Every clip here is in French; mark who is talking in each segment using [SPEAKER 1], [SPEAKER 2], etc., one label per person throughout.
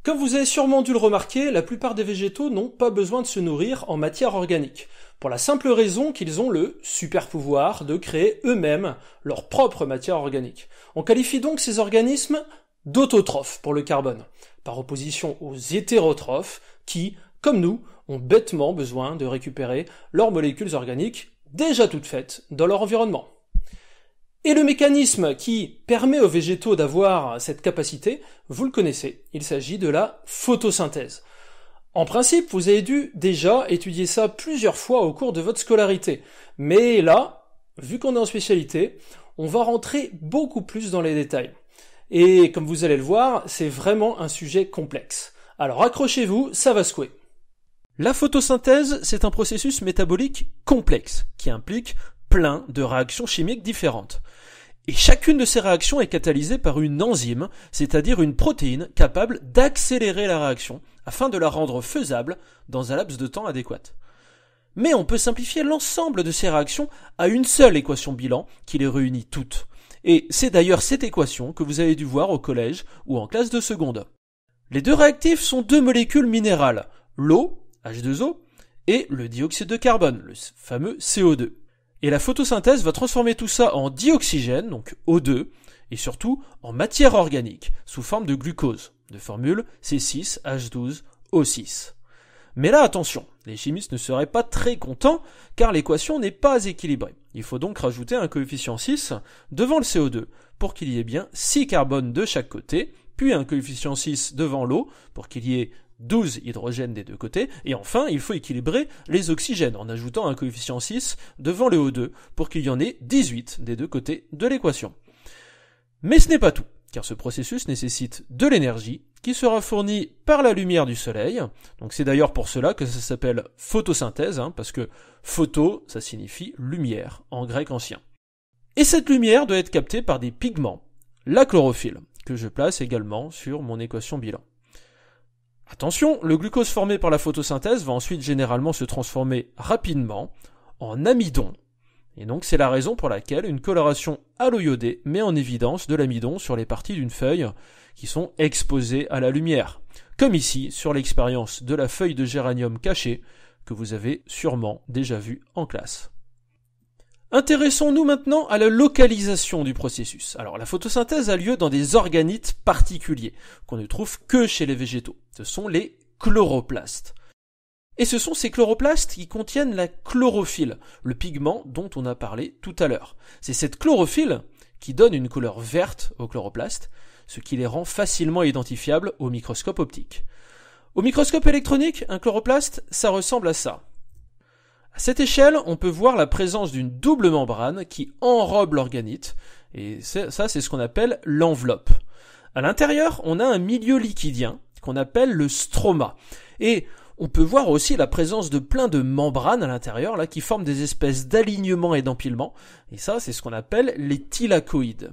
[SPEAKER 1] Comme vous avez sûrement dû le remarquer, la plupart des végétaux n'ont pas besoin de se nourrir en matière organique, pour la simple raison qu'ils ont le super pouvoir de créer eux-mêmes leur propre matière organique. On qualifie donc ces organismes d'autotrophes pour le carbone, par opposition aux hétérotrophes qui, comme nous, ont bêtement besoin de récupérer leurs molécules organiques déjà toutes faites dans leur environnement. Et le mécanisme qui permet aux végétaux d'avoir cette capacité, vous le connaissez, il s'agit de la photosynthèse. En principe, vous avez dû déjà étudier ça plusieurs fois au cours de votre scolarité. Mais là, vu qu'on est en spécialité, on va rentrer beaucoup plus dans les détails. Et comme vous allez le voir, c'est vraiment un sujet complexe. Alors accrochez-vous, ça va secouer. La photosynthèse, c'est un processus métabolique complexe qui implique plein de réactions chimiques différentes. Et chacune de ces réactions est catalysée par une enzyme, c'est-à-dire une protéine capable d'accélérer la réaction afin de la rendre faisable dans un laps de temps adéquat. Mais on peut simplifier l'ensemble de ces réactions à une seule équation bilan qui les réunit toutes. Et c'est d'ailleurs cette équation que vous avez dû voir au collège ou en classe de seconde. Les deux réactifs sont deux molécules minérales, l'eau, H2O, et le dioxyde de carbone, le fameux CO2. Et la photosynthèse va transformer tout ça en dioxygène, donc O2, et surtout en matière organique, sous forme de glucose, de formule C6H12O6. Mais là, attention, les chimistes ne seraient pas très contents, car l'équation n'est pas équilibrée. Il faut donc rajouter un coefficient 6 devant le CO2, pour qu'il y ait bien 6 carbones de chaque côté, puis un coefficient 6 devant l'eau, pour qu'il y ait 12 hydrogènes des deux côtés, et enfin, il faut équilibrer les oxygènes en ajoutant un coefficient 6 devant le O2 pour qu'il y en ait 18 des deux côtés de l'équation. Mais ce n'est pas tout, car ce processus nécessite de l'énergie qui sera fournie par la lumière du soleil. Donc c'est d'ailleurs pour cela que ça s'appelle photosynthèse, parce que photo, ça signifie lumière en grec ancien. Et cette lumière doit être captée par des pigments, la chlorophylle, que je place également sur mon équation bilan. Attention, le glucose formé par la photosynthèse va ensuite généralement se transformer rapidement en amidon. Et donc c'est la raison pour laquelle une coloration haloïodée met en évidence de l'amidon sur les parties d'une feuille qui sont exposées à la lumière. Comme ici sur l'expérience de la feuille de géranium cachée que vous avez sûrement déjà vue en classe. Intéressons-nous maintenant à la localisation du processus. Alors la photosynthèse a lieu dans des organites particuliers, qu'on ne trouve que chez les végétaux. Ce sont les chloroplastes. Et ce sont ces chloroplastes qui contiennent la chlorophylle, le pigment dont on a parlé tout à l'heure. C'est cette chlorophylle qui donne une couleur verte aux chloroplastes, ce qui les rend facilement identifiables au microscope optique. Au microscope électronique, un chloroplaste, ça ressemble à ça. À cette échelle, on peut voir la présence d'une double membrane qui enrobe l'organite, et ça c'est ce qu'on appelle l'enveloppe. À l'intérieur, on a un milieu liquidien qu'on appelle le stroma, et on peut voir aussi la présence de plein de membranes à l'intérieur là qui forment des espèces d'alignements et d'empilements, et ça c'est ce qu'on appelle les thylakoïdes.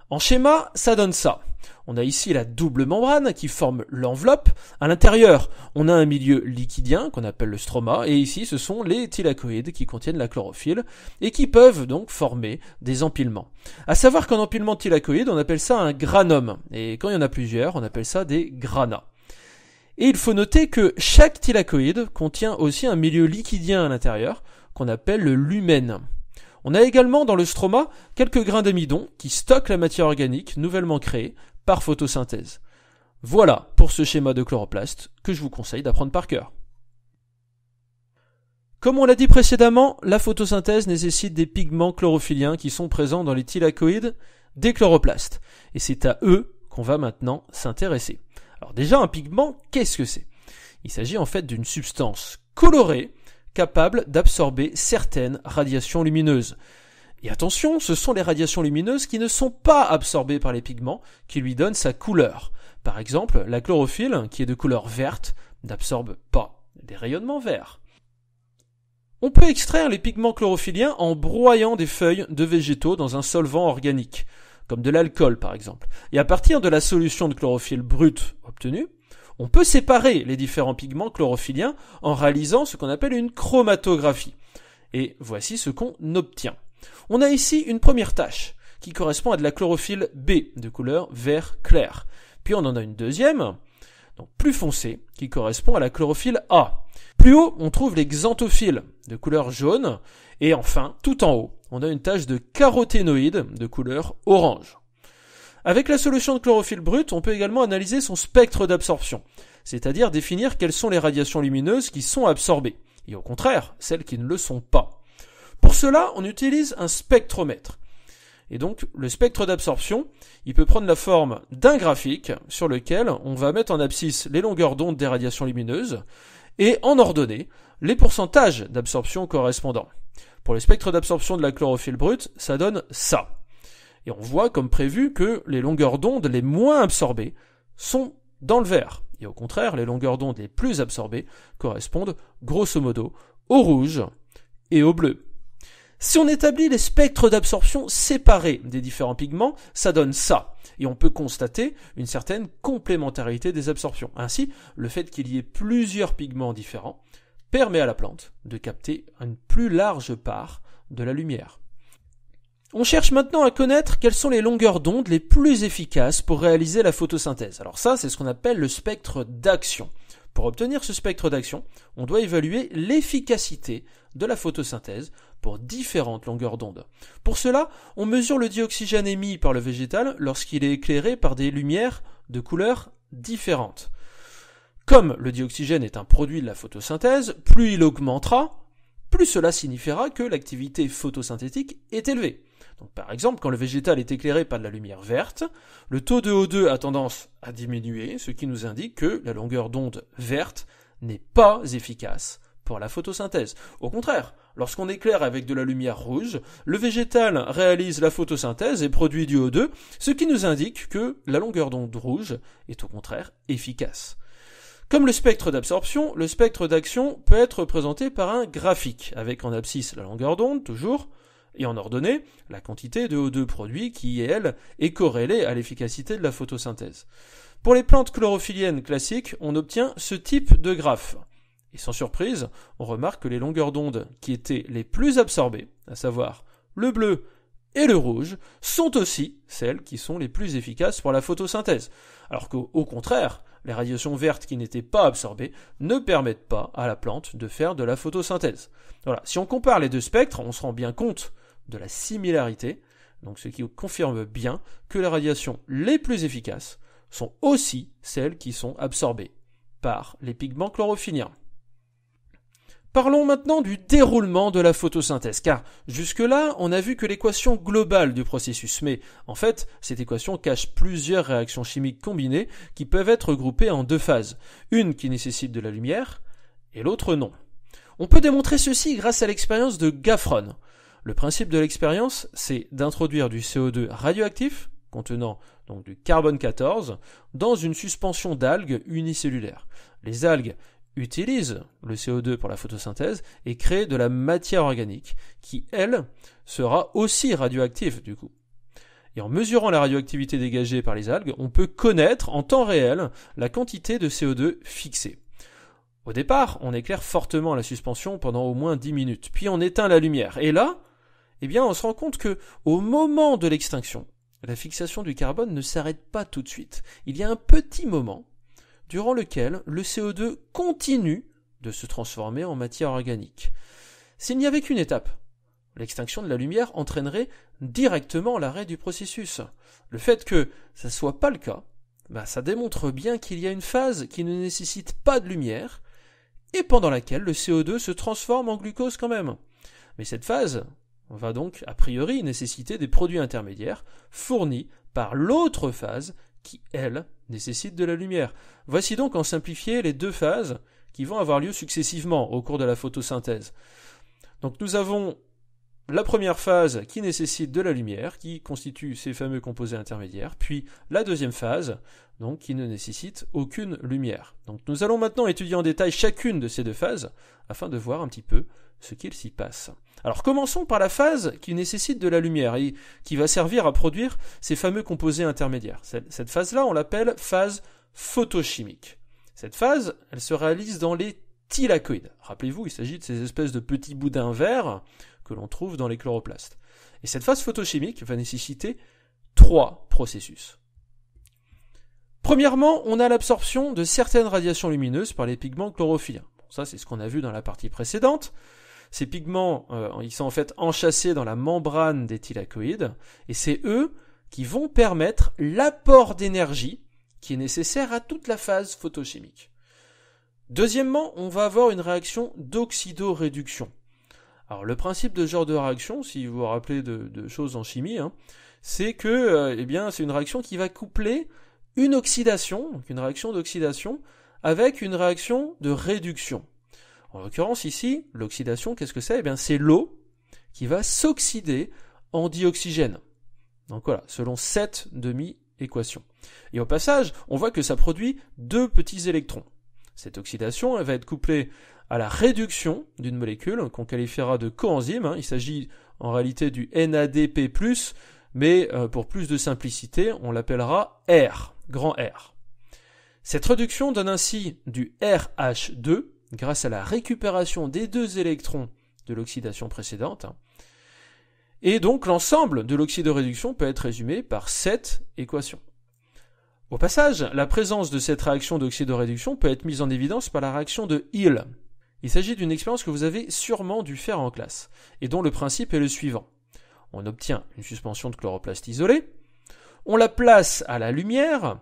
[SPEAKER 1] En schéma, ça donne ça. On a ici la double membrane qui forme l'enveloppe. À l'intérieur, on a un milieu liquidien qu'on appelle le stroma. Et ici, ce sont les thylakoïdes qui contiennent la chlorophylle et qui peuvent donc former des empilements. À savoir qu'un empilement de thylakoïdes, on appelle ça un granum. Et quand il y en a plusieurs, on appelle ça des granats. Et il faut noter que chaque thylakoïde contient aussi un milieu liquidien à l'intérieur qu'on appelle le lumen. On a également dans le stroma quelques grains d'amidon qui stockent la matière organique nouvellement créée par photosynthèse. Voilà pour ce schéma de chloroplaste que je vous conseille d'apprendre par cœur. Comme on l'a dit précédemment, la photosynthèse nécessite des pigments chlorophylliens qui sont présents dans les thylakoïdes des chloroplastes. Et c'est à eux qu'on va maintenant s'intéresser. Alors déjà, un pigment, qu'est-ce que c'est ? Il s'agit en fait d'une substance colorée capable d'absorber certaines radiations lumineuses. Et attention, ce sont les radiations lumineuses qui ne sont pas absorbées par les pigments qui lui donnent sa couleur. Par exemple, la chlorophylle, qui est de couleur verte, n'absorbe pas des rayonnements verts. On peut extraire les pigments chlorophylliens en broyant des feuilles de végétaux dans un solvant organique, comme de l'alcool par exemple. Et à partir de la solution de chlorophylle brute obtenue, on peut séparer les différents pigments chlorophylliens en réalisant ce qu'on appelle une chromatographie. Et voici ce qu'on obtient. On a ici une première tache qui correspond à de la chlorophylle B de couleur vert clair. Puis on en a une deuxième donc plus foncé, qui correspond à la chlorophylle A. Plus haut, on trouve les xanthophiles, de couleur jaune, et enfin, tout en haut, on a une tache de caroténoïdes, de couleur orange. Avec la solution de chlorophylle brute, on peut également analyser son spectre d'absorption, c'est-à-dire définir quelles sont les radiations lumineuses qui sont absorbées, et au contraire, celles qui ne le sont pas. Pour cela, on utilise un spectromètre. Et donc, le spectre d'absorption, il peut prendre la forme d'un graphique sur lequel on va mettre en abscisse les longueurs d'onde des radiations lumineuses et en ordonnée les pourcentages d'absorption correspondants. Pour le spectre d'absorption de la chlorophylle brute, ça donne ça. Et on voit comme prévu que les longueurs d'onde les moins absorbées sont dans le vert. Et au contraire, les longueurs d'onde les plus absorbées correspondent grosso modo au rouge et au bleu. Si on établit les spectres d'absorption séparés des différents pigments, ça donne ça. Et on peut constater une certaine complémentarité des absorptions. Ainsi, le fait qu'il y ait plusieurs pigments différents permet à la plante de capter une plus large part de la lumière. On cherche maintenant à connaître quelles sont les longueurs d'onde les plus efficaces pour réaliser la photosynthèse. Alors ça, c'est ce qu'on appelle le spectre d'action. Pour obtenir ce spectre d'action, on doit évaluer l'efficacité de la photosynthèse pour différentes longueurs d'onde. Pour cela, on mesure le dioxygène émis par le végétal lorsqu'il est éclairé par des lumières de couleurs différentes. Comme le dioxygène est un produit de la photosynthèse, plus il augmentera, plus cela signifiera que l'activité photosynthétique est élevée. Donc, par exemple, quand le végétal est éclairé par de la lumière verte, le taux de O2 a tendance à diminuer, ce qui nous indique que la longueur d'onde verte n'est pas efficace pour la photosynthèse. Au contraire, lorsqu'on éclaire avec de la lumière rouge, le végétal réalise la photosynthèse et produit du O2, ce qui nous indique que la longueur d'onde rouge est au contraire efficace. Comme le spectre d'absorption, le spectre d'action peut être représenté par un graphique, avec en abscisse la longueur d'onde, toujours, et en ordonnée, la quantité de O2 produit qui, elle, est corrélée à l'efficacité de la photosynthèse. Pour les plantes chlorophylliennes classiques, on obtient ce type de graphe. Et sans surprise, on remarque que les longueurs d'onde qui étaient les plus absorbées, à savoir le bleu et le rouge, sont aussi celles qui sont les plus efficaces pour la photosynthèse. Alors qu'au contraire, les radiations vertes qui n'étaient pas absorbées ne permettent pas à la plante de faire de la photosynthèse. Voilà. Si on compare les deux spectres, on se rend bien compte de la similarité, donc ce qui confirme bien que les radiations les plus efficaces sont aussi celles qui sont absorbées par les pigments chlorophylliens. Parlons maintenant du déroulement de la photosynthèse, car jusque-là, on a vu que l'équation globale du processus, mais en fait, cette équation cache plusieurs réactions chimiques combinées qui peuvent être regroupées en deux phases, une qui nécessite de la lumière et l'autre non. On peut démontrer ceci grâce à l'expérience de Gaffron. Le principe de l'expérience, c'est d'introduire du CO2 radioactif, contenant donc du carbone 14, dans une suspension d'algues unicellulaires. Les algues utilisent le CO2 pour la photosynthèse et créent de la matière organique qui, elle, sera aussi radioactive du coup. Et en mesurant la radioactivité dégagée par les algues, on peut connaître en temps réel la quantité de CO2 fixée. Au départ, on éclaire fortement la suspension pendant au moins 10 minutes, puis on éteint la lumière. Et là, on se rend compte que, au moment de l'extinction, la fixation du carbone ne s'arrête pas tout de suite. Il y a un petit moment durant lequel le CO2 continue de se transformer en matière organique. S'il n'y avait qu'une étape, l'extinction de la lumière entraînerait directement l'arrêt du processus. Le fait que ça ne soit pas le cas, ça démontre bien qu'il y a une phase qui ne nécessite pas de lumière et pendant laquelle le CO2 se transforme en glucose quand même. Mais cette phase va donc, a priori, nécessiter des produits intermédiaires fournis par l'autre phase qui, elle, nécessite de la lumière. Voici donc en simplifié les deux phases qui vont avoir lieu successivement au cours de la photosynthèse. Donc nous avons la première phase qui nécessite de la lumière, qui constitue ces fameux composés intermédiaires, puis la deuxième phase, donc qui ne nécessite aucune lumière. Donc nous allons maintenant étudier en détail chacune de ces deux phases, afin de voir un petit peu ce qu'il s'y passe. Alors commençons par la phase qui nécessite de la lumière et qui va servir à produire ces fameux composés intermédiaires. Cette phase-là, on l'appelle phase photochimique. Cette phase, elle se réalise dans les thylakoïdes. Rappelez-vous, il s'agit de ces espèces de petits boudins verts que l'on trouve dans les chloroplastes. Et cette phase photochimique va nécessiter 3 processus. Premièrement, on a l'absorption de certaines radiations lumineuses par les pigments chlorophylliens. Bon, ça, c'est ce qu'on a vu dans la partie précédente. Ces pigments, ils sont en fait enchâssés dans la membrane des thylakoïdes, et c'est eux qui vont permettre l'apport d'énergie qui est nécessaire à toute la phase photochimique. Deuxièmement, on va avoir une réaction d'oxydoréduction. Alors le principe de ce genre de réaction, si vous vous rappelez de choses en chimie, c'est que c'est une réaction qui va coupler une oxydation, donc une réaction d'oxydation, avec une réaction de réduction. En l'occurrence ici, l'oxydation, qu'est-ce que c'est ? C'est l'eau qui va s'oxyder en dioxygène. Donc voilà, selon cette demi-équation. Et au passage, on voit que ça produit 2 petits électrons. Cette oxydation, elle va être couplée à la réduction d'une molécule qu'on qualifiera de coenzyme. Il s'agit en réalité du NADP+, mais pour plus de simplicité, on l'appellera R, grand R. Cette réduction donne ainsi du RH2, grâce à la récupération des 2 électrons de l'oxydation précédente. Et donc l'ensemble de l'oxydoréduction peut être résumé par cette équation. Au passage, la présence de cette réaction d'oxydoréduction peut être mise en évidence par la réaction de Hill. Il s'agit d'une expérience que vous avez sûrement dû faire en classe, et dont le principe est le suivant. On obtient une suspension de chloroplaste isolée, on la place à la lumière,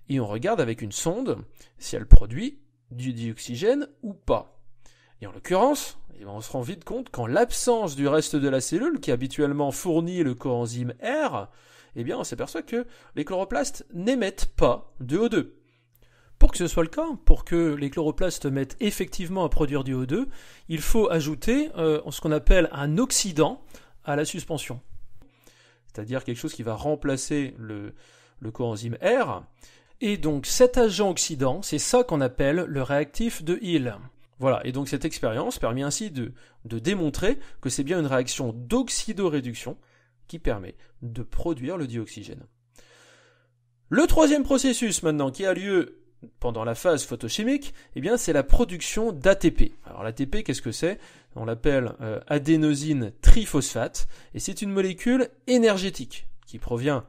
[SPEAKER 1] et on regarde avec une sonde si elle produit du dioxygène ou pas. Et en l'occurrence, on se rend vite compte qu'en l'absence du reste de la cellule qui habituellement fournit le coenzyme R, on s'aperçoit que les chloroplastes n'émettent pas de O2. Pour que ce soit le cas, pour que les chloroplastes mettent effectivement à produire du O2, il faut ajouter ce qu'on appelle un oxydant à la suspension. C'est-à-dire quelque chose qui va remplacer le coenzyme R. Et donc cet agent oxydant, c'est ça qu'on appelle le réactif de Hill. Voilà, et donc cette expérience permet ainsi de démontrer que c'est bien une réaction d'oxydoréduction qui permet de produire le dioxygène. Le troisième processus maintenant qui a lieu pendant la phase photochimique, c'est la production d'ATP. Alors l'ATP, qu'est-ce que c'est ? On l'appelle adénosine triphosphate, et c'est une molécule énergétique qui provient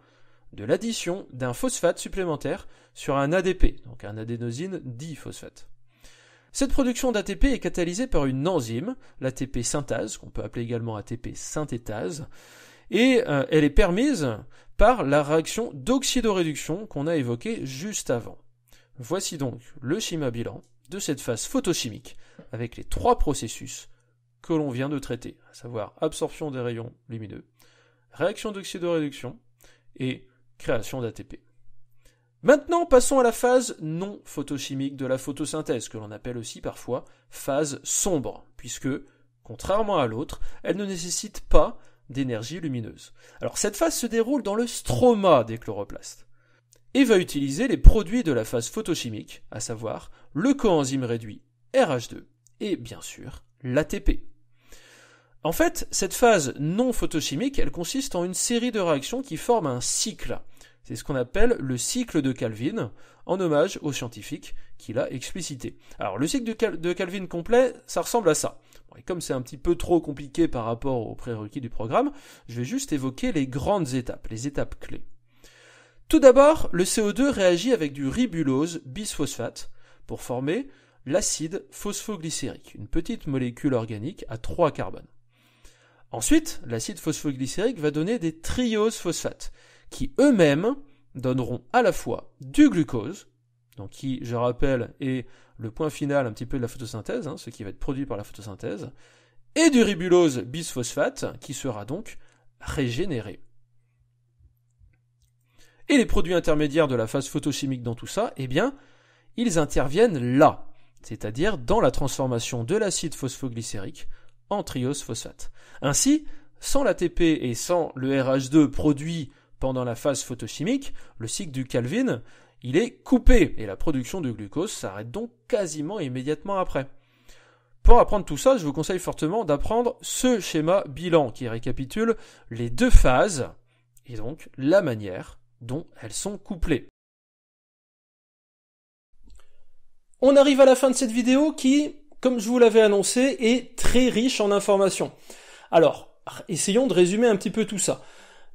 [SPEAKER 1] de l'addition d'un phosphate supplémentaire sur un ADP, donc un adénosine diphosphate. Cette production d'ATP est catalysée par une enzyme, l'ATP synthase, qu'on peut appeler également ATP synthétase, et elle est permise par la réaction d'oxydoréduction qu'on a évoquée juste avant. Voici donc le schéma bilan de cette phase photochimique avec les 3 processus que l'on vient de traiter, à savoir absorption des rayons lumineux, réaction d'oxydoréduction et création d'ATP. Maintenant, passons à la phase non photochimique de la photosynthèse, que l'on appelle aussi parfois phase sombre, puisque, contrairement à l'autre, elle ne nécessite pas d'énergie lumineuse. Alors cette phase se déroule dans le stroma des chloroplastes, et va utiliser les produits de la phase photochimique, à savoir le coenzyme réduit RH2, et bien sûr l'ATP. En fait, cette phase non photochimique, elle consiste en une série de réactions qui forment un cycle. C'est ce qu'on appelle le cycle de Calvin, en hommage au scientifique qui l'a explicité. Alors le cycle de Calvin complet, ça ressemble à ça. Bon, et comme c'est un petit peu trop compliqué par rapport aux prérequis du programme, je vais juste évoquer les grandes étapes, les étapes clés. Tout d'abord, le CO2 réagit avec du ribulose bisphosphate pour former l'acide phosphoglycérique, une petite molécule organique à 3 carbones. Ensuite, l'acide phosphoglycérique va donner des trioses phosphates, qui eux-mêmes donneront à la fois du glucose, donc qui, je rappelle, est le point final un petit peu de la photosynthèse, ce qui va être produit par la photosynthèse, et du ribulose bisphosphate, qui sera donc régénéré. Et les produits intermédiaires de la phase photochimique dans tout ça, ils interviennent là, c'est-à-dire dans la transformation de l'acide phosphoglycérique en triose phosphate. Ainsi, sans l'ATP et sans le RH2 produit pendant la phase photochimique, le cycle du Calvin, il est coupé et la production de glucose s'arrête donc quasiment immédiatement après. Pour apprendre tout ça, je vous conseille fortement d'apprendre ce schéma bilan qui récapitule les 2 phases et donc la manière dont elles sont couplées. On arrive à la fin de cette vidéo qui, comme je vous l'avais annoncé, est très riche en informations. Alors, essayons de résumer un petit peu tout ça.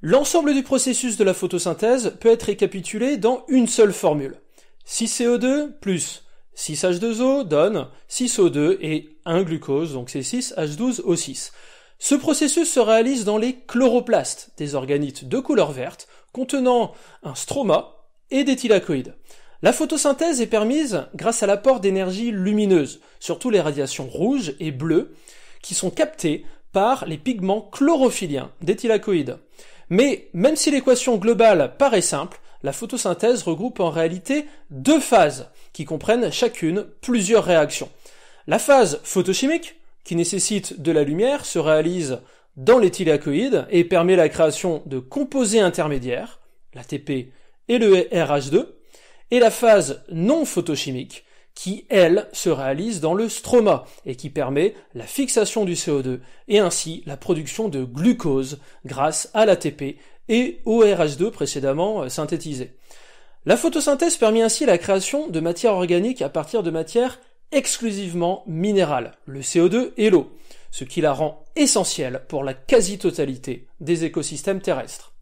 [SPEAKER 1] L'ensemble du processus de la photosynthèse peut être récapitulé dans une seule formule. 6 CO2 plus 6 H2O donne 6 O2 et 1 glucose, donc c'est 6 H12O6. Ce processus se réalise dans les chloroplastes, des organites de couleur verte, contenant un stroma et des thylakoïdes. La photosynthèse est permise grâce à l'apport d'énergie lumineuse, surtout les radiations rouges et bleues, qui sont captées par les pigments chlorophylliens des thylakoïdes. Mais même si l'équation globale paraît simple, la photosynthèse regroupe en réalité deux phases, qui comprennent chacune plusieurs réactions. La phase photochimique, qui nécessite de la lumière, se réalise dans les thylakoïdes et permet la création de composés intermédiaires, l'ATP et le RH2, et la phase non photochimique, qui, elle, se réalise dans le stroma et qui permet la fixation du CO2 et ainsi la production de glucose grâce à l'ATP et au RH2 précédemment synthétisé. La photosynthèse permet ainsi la création de matières organiques à partir de matières exclusivement minérales, le CO2 et l'eau, ce qui la rend essentielle pour la quasi-totalité des écosystèmes terrestres.